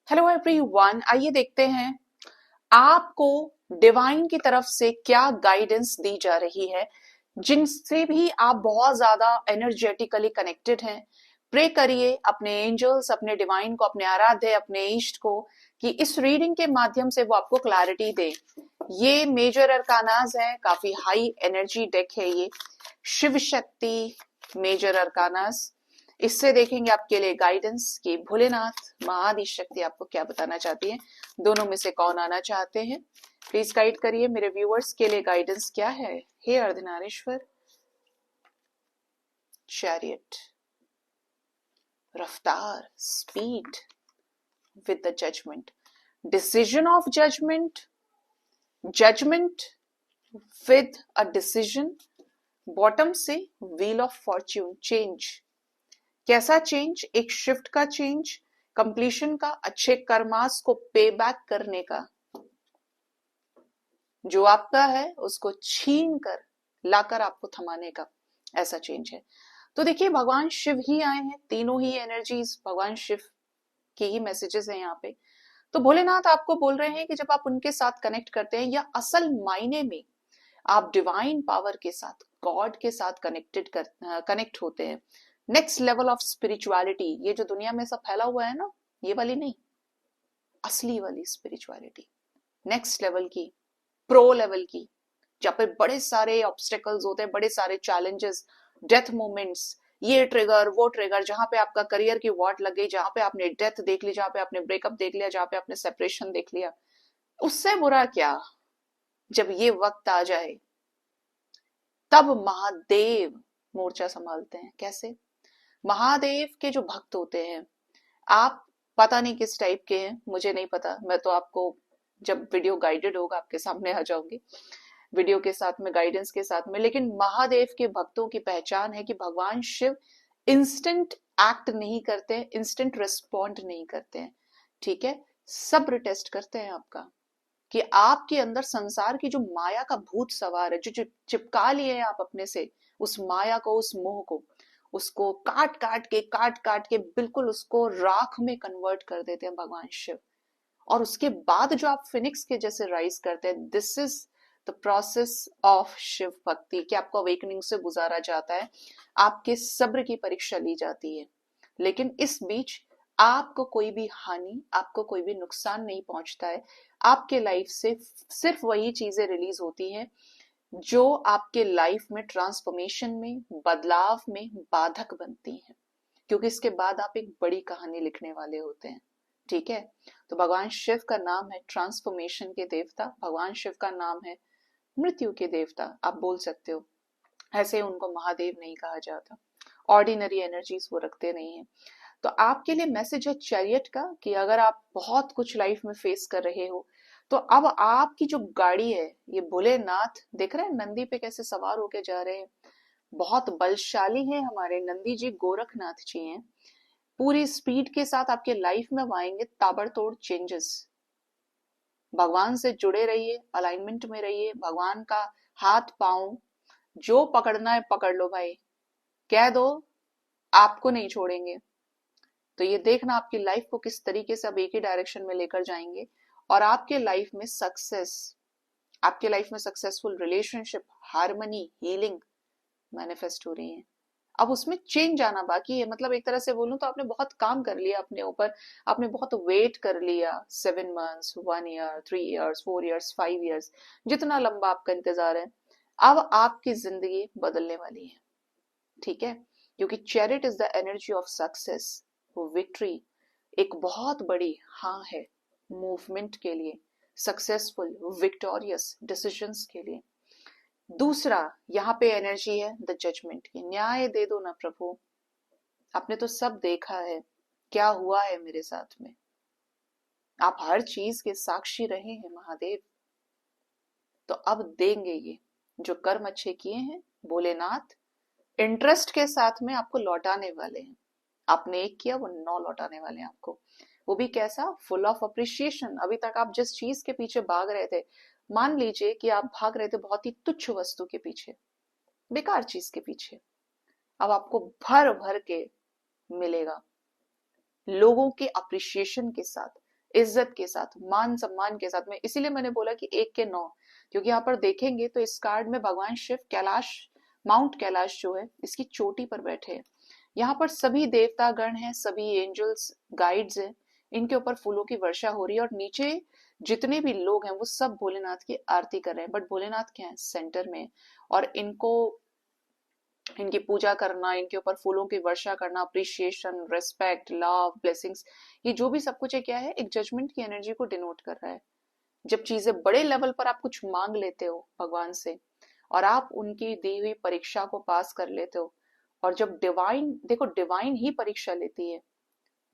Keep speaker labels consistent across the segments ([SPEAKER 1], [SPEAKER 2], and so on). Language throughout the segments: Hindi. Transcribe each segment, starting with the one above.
[SPEAKER 1] हेलो एवरीवन, आइए देखते हैं आपको डिवाइन की तरफ से क्या गाइडेंस दी जा रही है, जिनसे भी आप बहुत ज्यादा एनर्जेटिकली कनेक्टेड हैं। प्रे करिए अपने एंजल्स, अपने डिवाइन को, अपने आराध्य, अपने इष्ट को कि इस रीडिंग के माध्यम से वो आपको क्लैरिटी दे। ये मेजर अरकानाज है, काफी हाई एनर्जी डेक है ये शिव शक्ति मेजर अरकानाज। इससे देखेंगे आपके लिए गाइडेंस कि भोलेनाथ महाआदि शक्ति आपको क्या बताना चाहती है। दोनों में से कौन आना चाहते हैं, प्लीज गाइड करिए। मेरे व्यूअर्स के लिए गाइडेंस क्या है? हे अर्धनारीश्वर, चैरियट, रफ्तार, speed with the judgement, decision of judgement, judgement with a decision. Bottom से व्हील ऑफ फॉर्च्यून, चेंज। कैसा चेंज? एक शिफ्ट का चेंज, कंप्लीशन का, अच्छे कर्मास को पे बैक करने का, जो आपका है उसको छीन कर लाकर आपको थमाने का, ऐसा चेंज है। तो देखिए भगवान शिव ही आए हैं, तीनों ही एनर्जीज भगवान शिव के ही मैसेजेस हैं यहाँ पे। तो भोलेनाथ आपको बोल रहे हैं कि जब आप उनके साथ कनेक्ट करते हैं या असल मायने में आप डिवाइन पावर के साथ, गॉड के साथ कनेक्ट होते हैं, नेक्स्ट लेवल ऑफ स्पिरिचुअलिटी, ये जो दुनिया में सब फैला हुआ है ना, ये वाली नहीं, असली वाली स्पिरिचुअलिटी, नेक्स्ट लेवल की, प्रो लेवल की, जहाँ पे बड़े सारे ऑब्स्टेकल्स होते हैं, बड़े सारे चैलेंजेस, डेथ मोमेंट्स, ये ट्रिगर वो ट्रिगर, जहां पे आपका करियर की वॉट लग गई, जहां पे आपने डेथ देख ली, जहां पे आपने ब्रेकअप देख लिया, जहां पे आपने सेपरेशन देख लिया, उससे बुरा क्या, जब ये वक्त आ जाए तब महादेव मोर्चा संभालते हैं। कैसे? महादेव के जो भक्त होते हैं, आप पता नहीं किस टाइप के हैं, मुझे नहीं पता, मैं तो आपको जब वीडियो गाइडेड होगा आपके सामने आ जाऊंगी वीडियो के साथ में, गाइडेंस के साथ में। लेकिन महादेव के भक्तों की पहचान है कि भगवान शिव इंस्टेंट एक्ट नहीं करते हैं, इंस्टेंट रिस्पॉन्ड नहीं करते हैं, ठीक है। सब्र टेस्ट करते हैं आपका, कि आपके अंदर संसार की जो माया का भूत सवार है, जो चिपका लिए आप अपने से, उस माया को, उस मोह को, उसको काट काट के बिल्कुल उसको राख में कन्वर्ट कर देते हैं भगवान शिव। और उसके बाद जो आप फिनिक्स के जैसे राइज करते हैं, this is the process of Shiva bhakti, कि आपको अवेकनिंग से गुजारा जाता है, आपके सब्र की परीक्षा ली जाती है। लेकिन इस बीच आपको कोई भी हानि, आपको कोई भी नुकसान नहीं पहुंचता है। आपके लाइफ से सिर्फ वही चीजें रिलीज होती हैं जो आपके लाइफ में ट्रांसफॉर्मेशन में, बदलाव में बाधक बनती हैं, क्योंकि इसके बाद आप एक बड़ी कहानी लिखने वाले होते हैं, ठीक है। तो भगवान शिव का नाम है ट्रांसफॉर्मेशन के देवता, भगवान शिव का नाम है मृत्यु के देवता, आप बोल सकते हो। ऐसे उनको महादेव नहीं कहा जाता, ऑर्डिनरी एनर्जीज वो रखते नहीं है। तो आपके लिए मैसेज है चैरियट का, कि अगर आप बहुत कुछ लाइफ में फेस कर रहे हो, तो अब आपकी जो गाड़ी है, ये भोलेनाथ देख रहे हैं नंदी पे कैसे सवार होके जा रहे हैं, बहुत बलशाली है हमारे नंदी जी, गोरखनाथ जी हैं। पूरी स्पीड के साथ आपके लाइफ में आएंगे ताबड़तोड़ चेंजेस। भगवान से जुड़े रहिए, अलाइनमेंट में रहिए, भगवान का हाथ पांव जो पकड़ना है पकड़ लो भाई, कह दो आपको नहीं छोड़ेंगे। तो ये देखना आपकी लाइफ को किस तरीके से अब एक ही डायरेक्शन में लेकर जाएंगे, और आपके लाइफ में सक्सेस, आपके लाइफ में successful relationship, harmony, healing manifest हो रही है। अब उसमें चेंज आना बाकी है। मतलब एक तरह से बोलूं तो आपने बहुत काम कर लिया अपने ऊपर, आपने बहुत वेट कर लिया, 7 months, 1 year, 3 years, 4 years, 5 years, जितना लंबा आपका इंतजार है, अब आपकी जिंदगी बदलने वाली है, ठीक है। क्योंकि chariot is the energy of success, victory एक बहुत बड़ी हाँ है मूवमेंट के लिए, सक्सेसफुल विक्टोरियस डिसीजंस के लिए। दूसरा यहाँ पे एनर्जी है द जजमेंट की, न्याय दे दो ना प्रभु, आपने तो सब देखा है क्या हुआ है मेरे साथ में, आप हर चीज के साक्षी रहे हैं महादेव। तो अब देंगे ये जो कर्म अच्छे किए हैं, भोलेनाथ इंटरेस्ट के साथ में आपको लौटाने वाले हैं। आपने एक किया, वो 9 लौटाने वाले हैं आपको। वो भी कैसा? Full of appreciation. अभी तक आप जिस चीज के पीछे भाग रहे थे, मान लीजिए कि आप भाग रहे थे बहुत ही तुच्छ वस्तु के पीछे, बेकार चीज के पीछे, अब आपको भर भर के मिलेगा लोगों के अप्रिशिएशन के साथ, इज्जत के साथ, मान सम्मान के साथ में। इसीलिए मैंने बोला कि 1 के 9, क्योंकि यहाँ पर देखेंगे तो इस कार्ड में भगवान शिव कैलाश, माउंट कैलाश जो है इसकी चोटी पर बैठे हैं। यहाँ पर सभी देवता गण हैं, सभी एंजल्स गाइड्स हैं, इनके ऊपर फूलों की वर्षा हो रही है और नीचे जितने भी लोग हैं वो सब भोलेनाथ की आरती कर रहे हैं। बट भोलेनाथ क्या है, सेंटर में, और इनको, इनकी पूजा करना, इनके ऊपर फूलों की वर्षा करना, अप्रिसिएशन, रेस्पेक्ट, लव, ब्लेसिंग्स, ये जो भी सब कुछ है क्या है, एक जजमेंट की एनर्जी को डिनोट कर रहा है। जब चीजें बड़े लेवल पर आप कुछ मांग लेते हो भगवान से और आप उनकी दी हुई परीक्षा को पास कर लेते हो, और जब डिवाइन, देखो डिवाइन ही परीक्षा लेती है,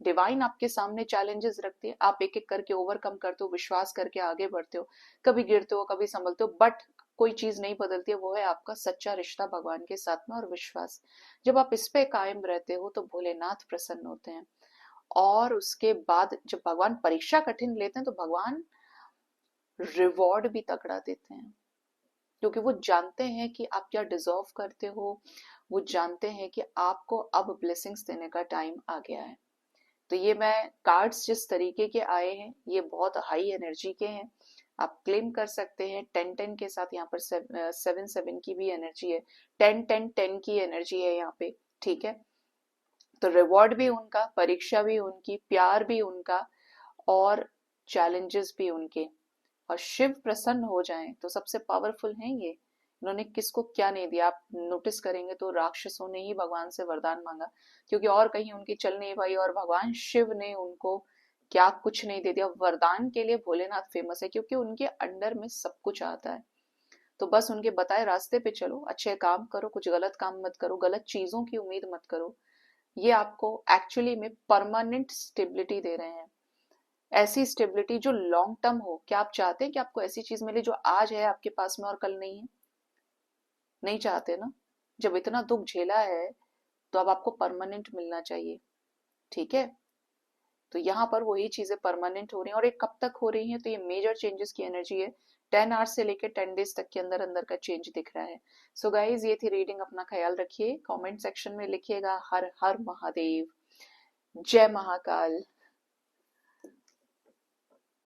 [SPEAKER 1] डिवाइन आपके सामने चैलेंजेस रखती है, आप एक एक करके ओवरकम करते हो, विश्वास करके आगे बढ़ते हो, कभी गिरते हो कभी संभलते हो, बट कोई चीज नहीं बदलती है, वो है आपका सच्चा रिश्ता भगवान के साथ में और विश्वास। जब आप इस पे कायम रहते हो तो भोलेनाथ प्रसन्न होते हैं। और उसके बाद जब भगवान परीक्षा कठिन लेते हैं तो भगवान रिवॉर्ड भी तगड़ा देते हैं, क्योंकि वो जानते हैं कि आप क्या डिजर्व करते हो, वो जानते हैं कि आपको अब ब्लेसिंग्स देने का टाइम आ गया है। तो ये मैं कार्ड्स जिस तरीके के आए हैं ये बहुत हाई एनर्जी के हैं, आप क्लेम कर सकते हैं। 10-10 के साथ यहाँ पर 7-7 की भी एनर्जी है, 10-10-10 की एनर्जी है यहाँ पे, ठीक है। तो रिवॉर्ड भी उनका, परीक्षा भी उनकी, प्यार भी उनका, और चैलेंजेस भी उनके। और शिव प्रसन्न हो जाएं तो सबसे पावरफुल हैं ये, इन्होंने किसको क्या नहीं दिया। आप नोटिस करेंगे तो राक्षसों ने ही भगवान से वरदान मांगा, क्योंकि और कहीं उनकी चल नहीं पाई, और भगवान शिव ने उनको क्या कुछ नहीं दे दिया। वरदान के लिए भोलेनाथ फेमस है, क्योंकि उनके अंडर में सब कुछ आता है। तो बस उनके बताए रास्ते पे चलो, अच्छे काम करो, कुछ गलत काम मत करो, गलत चीजों की उम्मीद मत करो। ये आपको एक्चुअली में परमानेंट स्टेबिलिटी दे रहे हैं, ऐसी स्टेबिलिटी जो लॉन्ग टर्म हो। क्या आप चाहते हैं कि आपको ऐसी चीज मिले जो आज है आपके पास में और कल नहीं है? नहीं चाहते ना। जब इतना दुख झेला है तो अब आपको परमानेंट मिलना चाहिए, ठीक है। तो यहाँ पर वही चीजें परमानेंट हो रही हैं, और ये कब तक हो रही हैं, तो ये मेजर चेंजेस की एनर्जी है। 10 आवर्स से लेकर 10 डेज तक के अंदर अंदर का चेंज दिख रहा है। सो गाइज ये थी रीडिंग, अपना ख्याल रखिए, कमेंट सेक्शन में लिखिएगा हर हर महादेव, जय महाकाल।